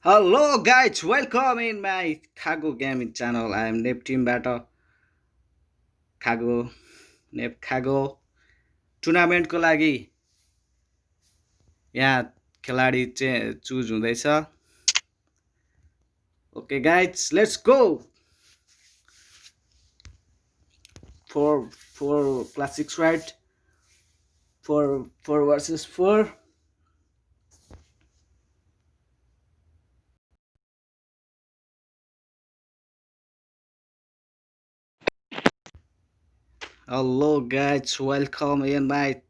Hello guys, welcome in my Khago gaming channel. I am Nep टिमबाट खागो नेप खागो टुर्नामेन्टको लागि यहाँ खेलाडी चाहिँ चुज हुँदैछ. Okay guys, let's go. 4 classics, right? 4 versus 4. Hello guys, welcome in my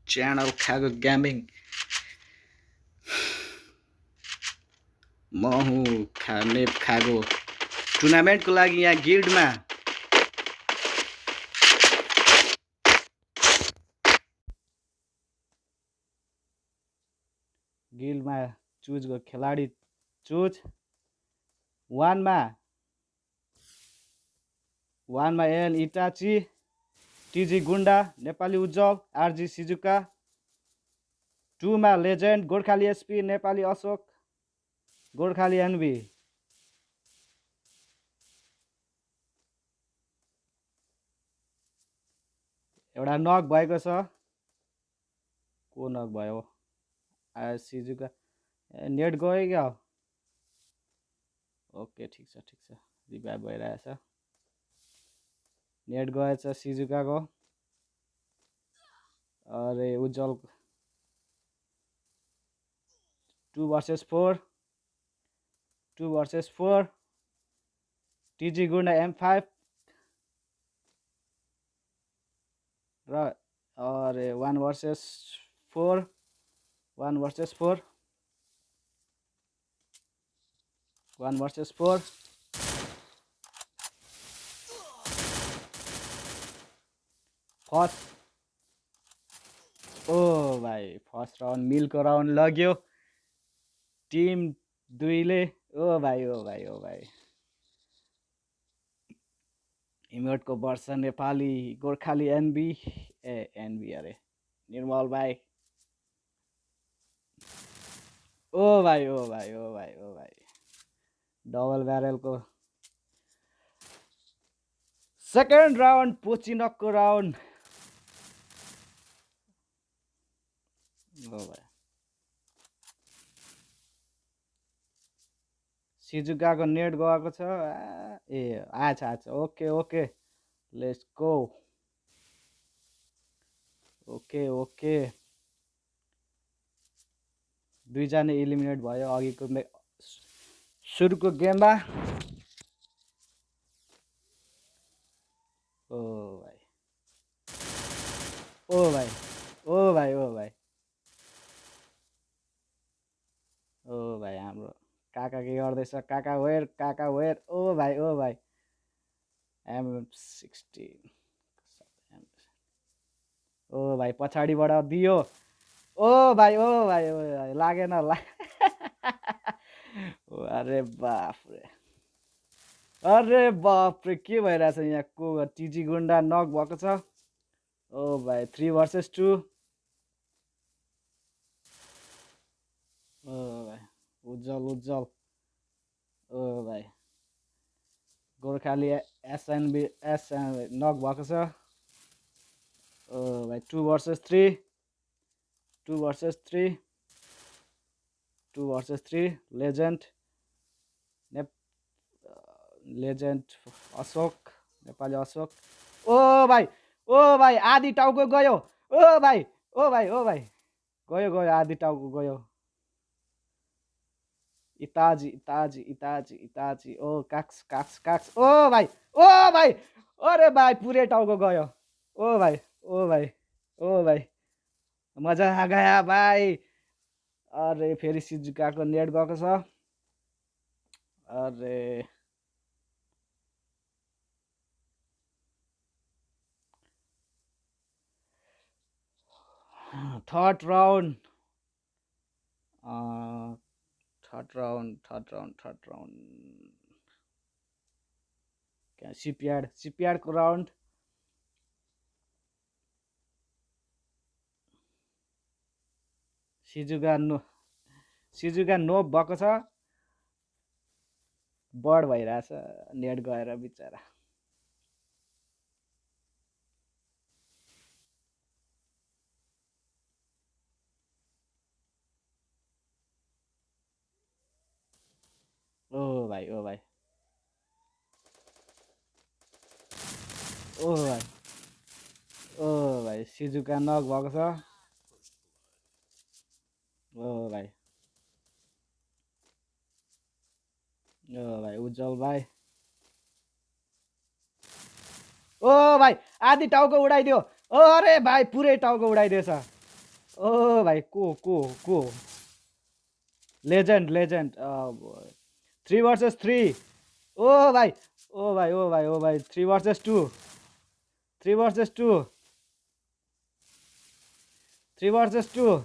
channel Khago gaming. म हुँ नेप खागो. टुर्नामेन्टको लागि यहाँ गिल्डमा चुज खेलाडी चुज 1 मा एल इटाची, टिजी गुन्डा नेपाली उज्जवल, आरजी सिजुका. 2 मा legend Gorkhali SP Nepali Ashok, Gorkhali NB. एउटा नक भएको छ. को नक भयो? सिजुका नेट गयो क्या? ओके ठिक छ रिभाइभ भइरहेछ. नेट गएछ सिजुकाको. अरे उज्जवल 2 versus 4. टिजी गुन्डा M5 र अरे 1 versus 4. फर्स्ट ओ भाइ फर्स्ट राउन्ड मिलको राउन्ड लग्यो टिम 2 ले. ओ भाइ इमोटको वर्ष नेपाली गोर्खाली एनबी अरे निर्मल भाइ. ओ भाइ डबल ब्यारेलको सेकेन्ड राउन्ड पोचिनकको राउन्ड. ओ भाइ सिजुकाको नेट गएको छ. ए आछ ओके लेट्स गो. ओके दुईजना इलिमिनेट भयो अघिको सुरुको गेममा. ओ भाइ हाम्रो काका के गर्दैछ? काका वेयर. ओ भाइ M16. ओ भाइ पछाडिबाट दियो. ओ भाइ लागेन. अरे बाफ रे के भइरहेछ यहाँ? को टिजी गुन्डा नक भएको छ. ओ भाइ 3 versus 2. ओ भाइ उज्जवल. ओ भाइ गोर्खाली एसएनबी नक भएको छ. ओ भाइ 2 versus 3. लेजेन्ड अशोक नेपाली अशोक. ओ भाइ आधी टाउको गयो. ओ भाइ गयो आधी टाउको गयो. इताजी. ओ काक्स. ओ भाइ अरे भाइ पुरै टाउको गयो. ओ भाइ मजा आ गया भाइ. अरे फेरि सिजुकाको नेट गएको छ. अरे थर्ड राउन्ड सिपियाडको राउन्ड. सिजुका नोप भएको छ. बढ भइरहेछ नेट गएर बिचरा। ओ भाइ ओ भाइ ओ भाइ ओ भाइ सिजुका नक भएको छ। ओ भाइ ओ भाइ उज्जवल भाइ ओ भाइ आधी टाउको उडाइदियो। अरे भाइ पुरै टाउको उडाइदिएछ। ओ भाइ को लेजेन्ड लेजेन्ड 3 वर्सेस 3। ओ भाइ ओ भाइ ओ भाइ ओ भाइ 3 वर्सेस 2 3 वर्सेस 2 3 वर्सेस 2।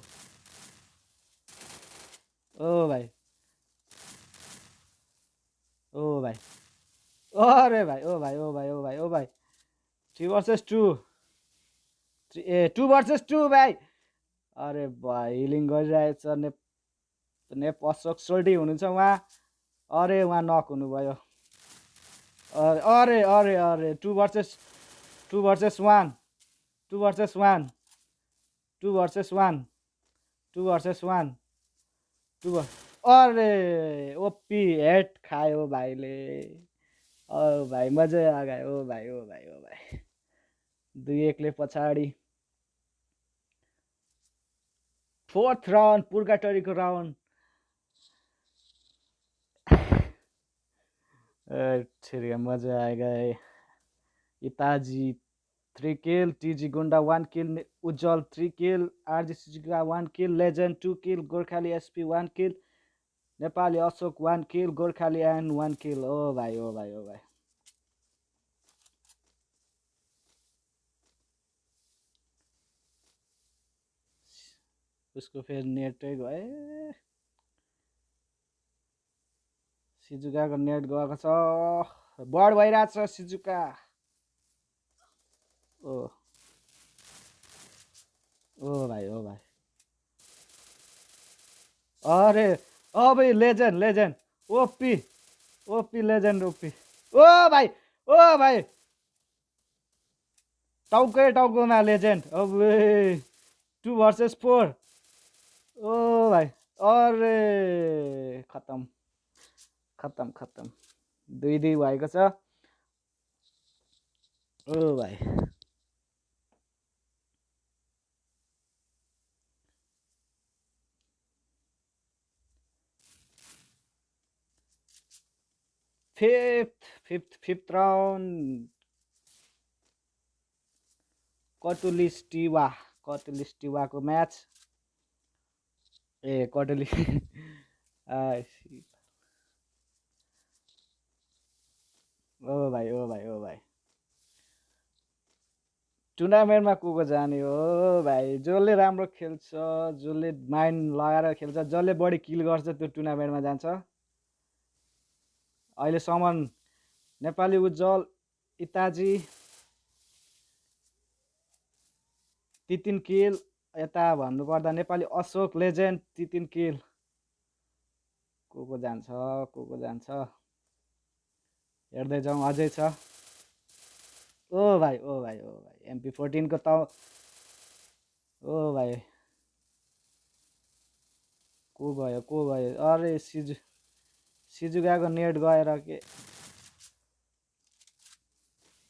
ओ भाइ ओ भाइ अरे भाइ ओ भाइ ओ भाइ ओ भाइ ओ भाइ 3 वर्सेस 2 ए 2 वर्सेस 2 भाइ। अरे भाइ हिलिङ गरिरहेछ नेप अशोक सोल्टी हुनुहुन्छ उहाँ। अरे उहाँ नक हुनुभयो। अरे अरे अरे 2 वर्सेस 1 2 वर्सेस 1 2 वर्सेस 1 2 वर्सेस 1 2 अरे ओपी हेड खायो भाइले। ओ भाइ मजै आगायो। ओ भाइ ओ भाइ ओ भाइ 2-1 ले पछाडि। 4th round पुर्गाटोरीको round. छिरिया मजा आएगा है। Itachi 3 kill, TG Gunda 1 kill, Ujjwal 3 kill, RG Shizuka 1 kill, legend 2 kill, Gorkhali SP 1 kill, Nepali Ashok 1 kill, Gorkhali N 1 kill. ओ भाइ ओ भाइ ओ भाइ उसको फेरि नेटै गयो। सिजुकाको नेट गएको छ। बढ भइरहेछ सिजुका। ओ ओ भाइ ओ भाइ अरे अब legend legend OP OP legend OP. ओ भाइ ओ भाइ टाउकै टाउकोमा लेजेन्ड। अब 2 वर्सेस 4। ओ भाइ अरे खतम खतम खतम 2-2 भएको छ। ओ भाइ 5th राउन्ड कटुलिस्टिवाको म्याच। ए कटुली ओ भाइ ओ भाइ ओ भाइ टुर्नामेन्टमा को जाने हो भाइ। जसले राम्रो खेल्छ, जसले माइन्ड लगाएर खेल्छ, जसले बढी किल गर्छ त्यो टुर्नामेन्टमा जान्छ। अहिलेसम्म नेपाली उज्जवल इताजी 3 किल, यता भन्नुपर्दा नेपाली अशोक लेजेन्ड 3 किल। को जान्छ हेर्दै जाउँ। अझै छ। ओ भाइ ओ भाइ ओ भाइ MP14 को त ओ भाइ को गयो अरे सिजुकाको नेट गएर के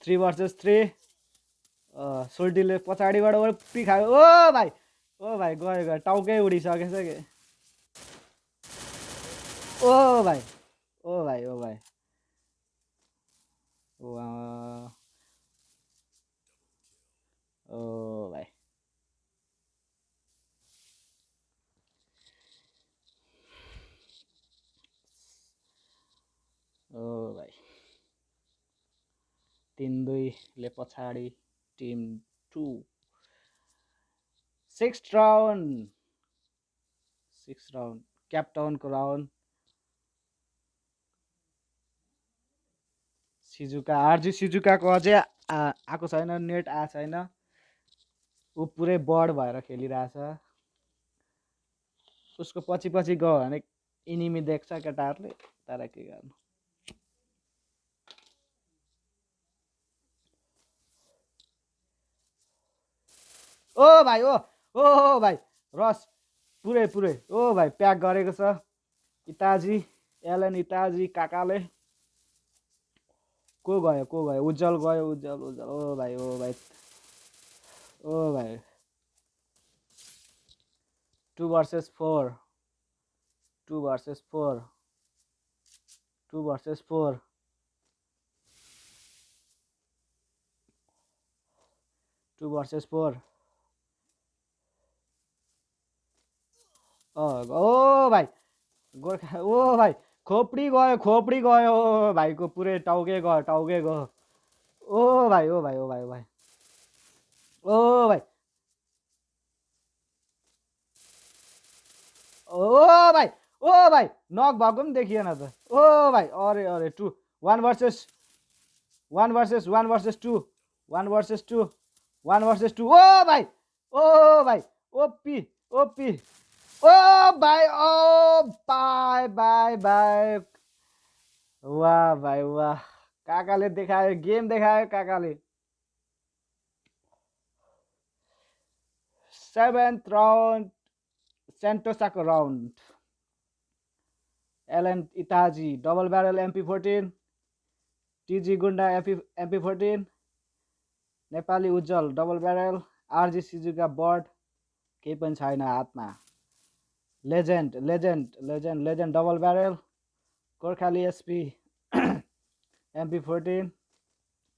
3 वर्सेस 3 सोल्टीले पछाडिबाट ओपी खायो। ओ भाइ गयो टाउकै उडिसकेछ के। ओ भाइ ओ भाइ ओ भाइ ओ भाइ ओ भाइ 3-2 ले पछाडि टिम 2। 6th राउन्ड क्यापटाउनको राउन्ड। सिजुका आरजी सिजुकाको अझै आएको छैन, नेट आएको छैन। ऊ पुरै बढ भएर खेलिरहेछ। उसको पछि पछि गयो भने इनिमी देख्छ केटाहरूले, तर के गर्नु। ओ भाइ ओ भाइ रस पुरै पुरै ओ भाइ प्याक गरेको छ इताजी एलन इताजी काकाले को गयो उज्जवल गयो उज्जवल ओ भाइ 2 versus 4 2 versus 4 2 versus 4 2 versus 4 ओ भाइ गोर्खा ओ भाइ खोपडी गयो ओ भाइको पुरै टाउके गयो ओ भाइ ओ भाइ ओ भाइ ओ भाइ ओ भाइ ओ भाइ नक भएको पनि देखिएन त ओ भाइ अरे 2 1 versus 1 versus 2 1 versus 2 1 versus 2 ओ भाइ ओपी बाई वाह भाइ वाह काकाले देखायो गेम देखायो काकाले 7th राउन्ड सेन्टोसाको round Alan Itachi double barrel MP14 TG Gunda MP14 Nepali Ujjwal double barrel RG Shizuka bird केही पनि छैन हातमा legend double barrel Gorkhali SP MP14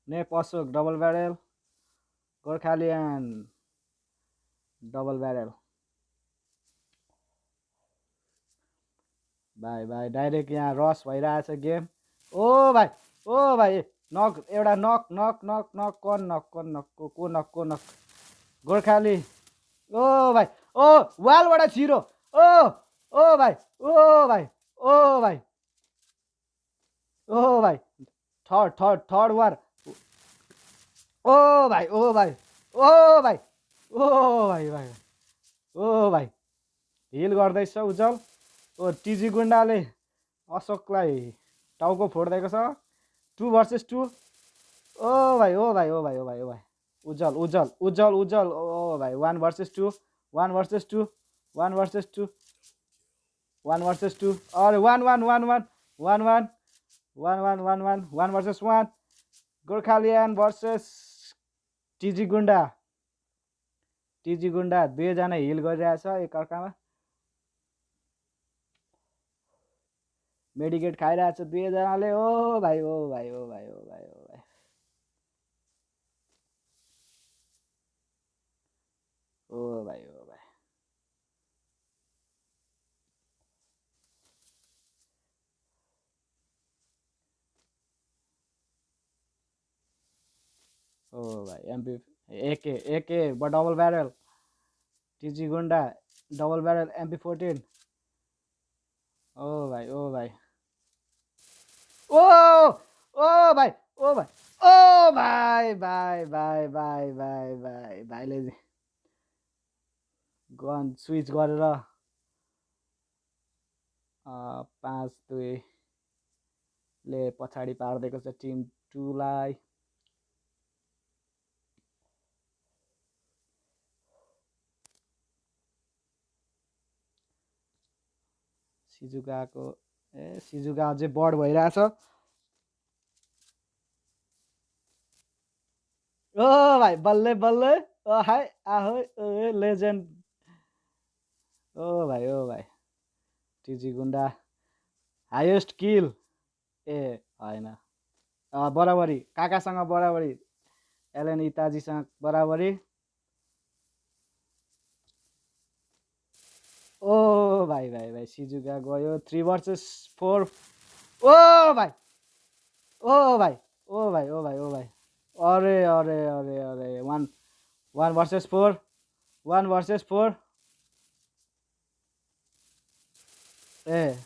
Nep Ashok double barrel Gorkhalian double barrel भाइ डाइरेक्ट यहाँ रस भइरहेछ गेम ओ भाइ नक एउटा नक को नक गोर्खाली ओ भाइ ओ वालबाट छिरो ओ भाइ थर्ड वार ओ भाइ हिल गर्दैछ उज्जवल ओ टिजी गुन्डाले अशोकलाई टाउको फोडिदिएको छ 2 versus 2 ओ भाइ उज्जवल ओ भाइ 1 versus 2 1 versus 2 1 versus 2 1 versus 2 अरे 1 versus 1 गोर्खालियन versus टिजी गुन्डा दुईजना हिल गरिरहेछ एकअर्कामा मेडिकेट खाइरहेछ दुईजनाले ओ भाइ MP AK double barrel TG Gunda double barrel MP14 ओ भाइ भाइले गन स्विच गरेर 5-2 ले पछाडि पार्दिएको छ टिम 2 लाई सिजुका अझै बढ भइरहेछ ओ भाइ बल्लै हाय आहो लेजेन्ड ओ भाइ टिजी गुन्डा हाइएस्ट किल ए हैन बराबरी काकासँग बराबरी एलन इताजीसँग बराबरी ओ भाइ सिजुका गयो 3 versus 4 ओ भाइ अरे 1 versus 4 1 versus 4 ए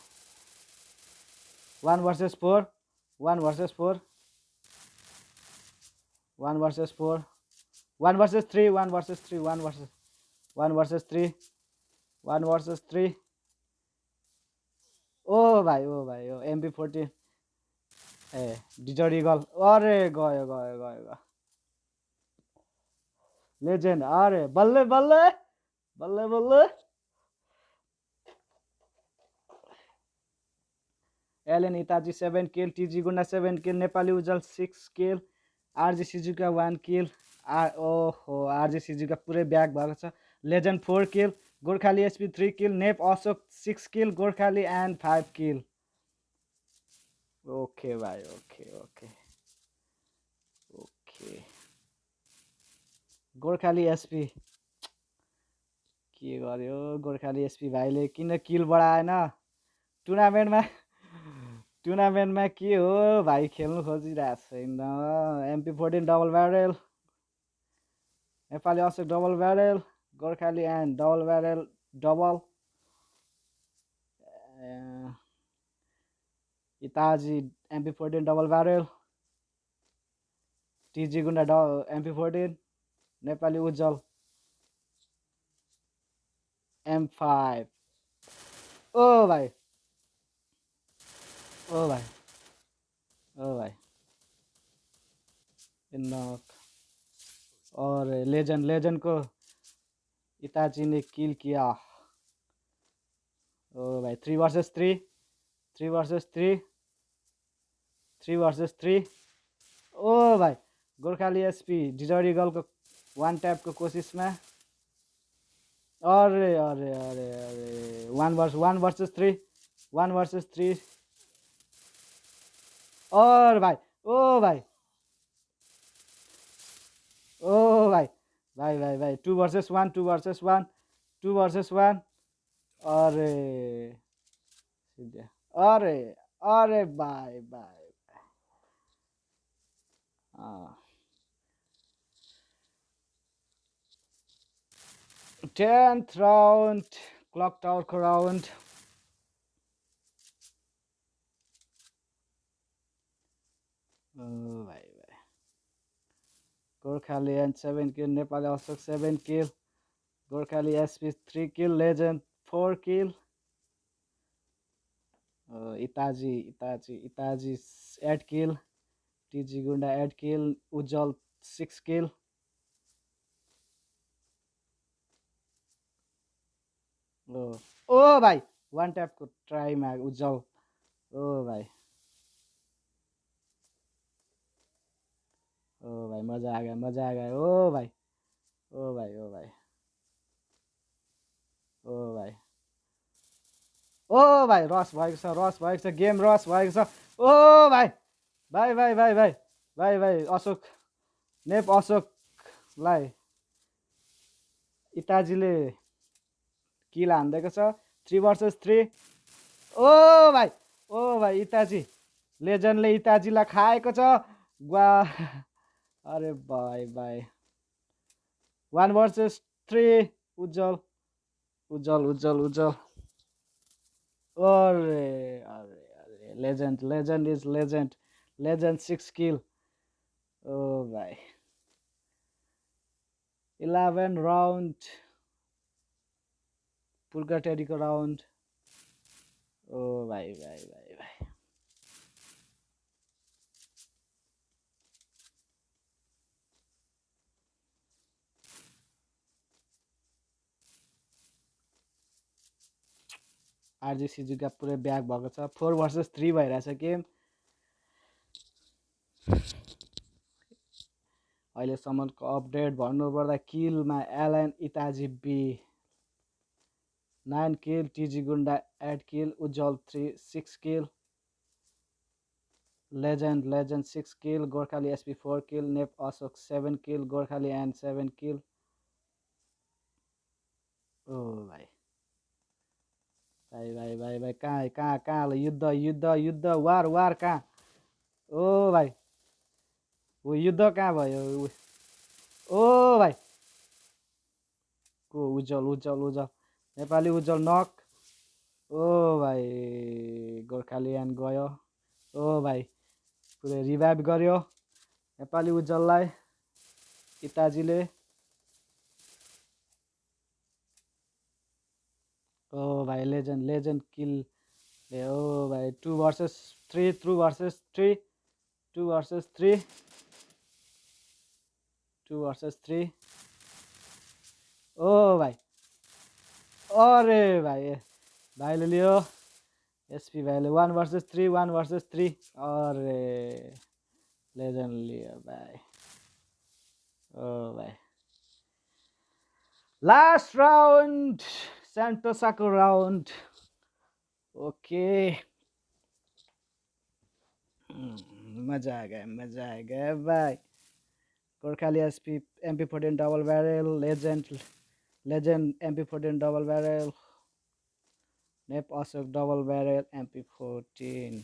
1 versus 4 1 versus 4 1 versus 4 1 versus 3 1 versus 3 1 versus 3 1 versus 3 ओ भाइ MP14 ए डिजर्ट इगल अरे गयो लेजेन्ड अरे बल्ले बल्ले बल्ले बल्ले एलेन इताजी 7 किल, टिजी गुन्डा 7 किल, नेपाली उज्जवल 6 किल, आरजी सिजुका 1 किल, ओहो आरजी सिजुका पुरै ब्याक भएको छ। Legend 4 kill, Gorkhali SP 3 kill, Nep Ashok 6 kill, Gorkhali and 5 kill. Okay भाइ okay okay okay Gorkhali SP के गर्यो गोर्खाली एसपी भाइले किन किल बढाएन टुर्नामेन्टमा टुर्नामेन्टमा के हो भाइ खेल्नु खोजिरहेको छैन। MP14 double barrel, Nepali Ashok double barrel, Gorkhali end double barrel double, Itachi MP14 double barrel, TG Gunda MP14, Nepali Ujjwal M5। ओ भाइ ओ भाइ ओ भाइ नक और लेजेंड को इताची ने किल किया। ओ भाई 3 वर्सेस 3 3 वर्सेस 3 3 वर्सेस 3। ओ भाई गोर्खाली एसपी डिजरी गर्लको वान ट्यापको कोसिसमा अरे अरे अरे अरे 1 वर्सेस 3 1 वर्सेस 3 और भाई ओ भाई ओ भाई भाई भाई भाई 2 वर्सेस 1 2 वर्सेस 1 2 वर्सेस 1 अरे अरे अरे भाई भाई 10th राउन्ड क्लक टावरको राउन्ड। भाइ भाइ गोर्खाली एन्ड 7 किल, नेपाली अशोक 7 किल, गोर्खाली एसपी 3 किल, लेजेन्ड 4 किल, इताजी 8 किल, टिजी गुन्डा 8 किल, उज्जवल 6 किल। ओ भाइ वान ट्यापको ट्राईमा उज्जवल ओ भाइ मजा आ गया ओ भाइ ओ भाइ ओ भाइ ओ भाइ ओ भाइ रस भएको छ गेम रस भएको छ। ओ भाइ भाइ भाइ भाइ भाइ भाइ भाइ अशोक नेप अशोकलाई इताजीले किल हान्दिएको छ 3 वर्सेस 3। ओ भाइ इताजी लेजेन्डले इताजीलाई खाएको छ वा अरे भाइ भाइ 1 वर्सेस 3 उज्जवल उज्जवल उज्जवल उज्जवल अरे अरे अरे लेजेन्ड इज लेजेन्ड 6 किल। ओ भाइ 11 राउन्ड पुर्गाटेरीको राउन्ड। ओ भाइ भाइ भाइ भाइ आरजी सिजुका पुरै ब्याक भएको छ 4 वर्सेस 3 भइरहेछ गेम। अहिलेसम्मको अपडेट भन्नुपर्दा किलमा Alan Itachi B 9 kill, TG Gunda 8 kill, Ujjwal 6 kill, legend 6 kill, Gorkhali SP 4 kill, Nep Ashok 7 kill, Gorkhali end 7 kill. ओ भाइ भाइ भाइ भाइ भाइ कहाँ युद्ध वार कहाँ ओ भाइ ओ युद्ध कहाँ भयो ओ भाइ को उज्जवल नेपाली उज्जवल नक। ओ भाइ गोर्खाली एन्ड गयो ओ भाइ पुरै रिभाइभ गर्यो नेपाली उज्जवललाई इताजीले। ओ भाइ लेजेन्ड किल ओ भाइ 2 वर्सेस 3 2 वर्सेस 3 2 वर्सेस 3 2 वर्सेस 3 ओ भाइ अरे भाइ भाइले लियो एसपी भाइले 1 versus 3 अरे लेजेन्ड लियो भाइ ओ भाइ लास्ट राउन्ड सेन्टोसाको राउन्ड ओके मजा आ गया भाइ Gorkhali SP MP14 double barrel legend MP14 double barrel Nep Ashok double barrel MP14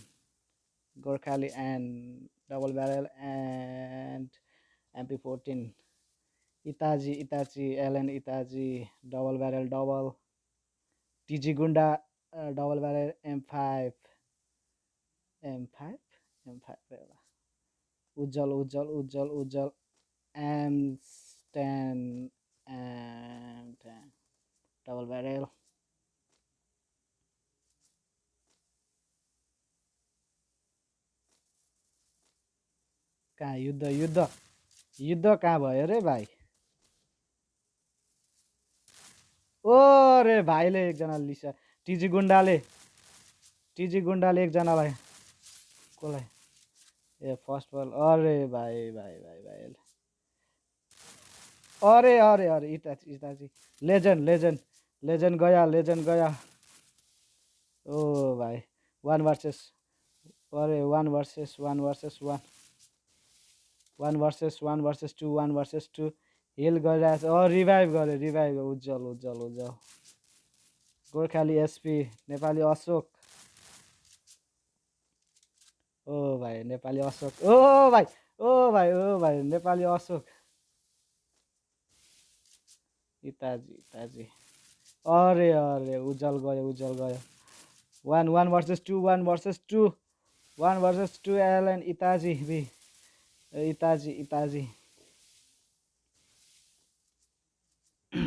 Gorkhali end double barrel and MP14 Itachi Alan Itachi double barrel double TG Gunda double barrel M5 एउटा उज्जवल M10 double barrel कहाँ युद्ध कहाँ भयो रे भाइ ओ रे भाइले एकजना लिसा टिजी गुन्डाले एकजनालाई कसलाई ए फर्स्ट बल अरे भाइ अरे इताची लेजेन्ड गया ओ भाइ 1 versus 1 versus 2 हिल गरिरहेछ रिभाइभ गर्यो उज्जवल गोर्खाली एसपी नेपाली अशोक ओ भाइ नेपाली अशोक ओ भाइ नेपाली अशोक इताजी अरे उज्जवल गयो 1 versus 2 एलन इताजी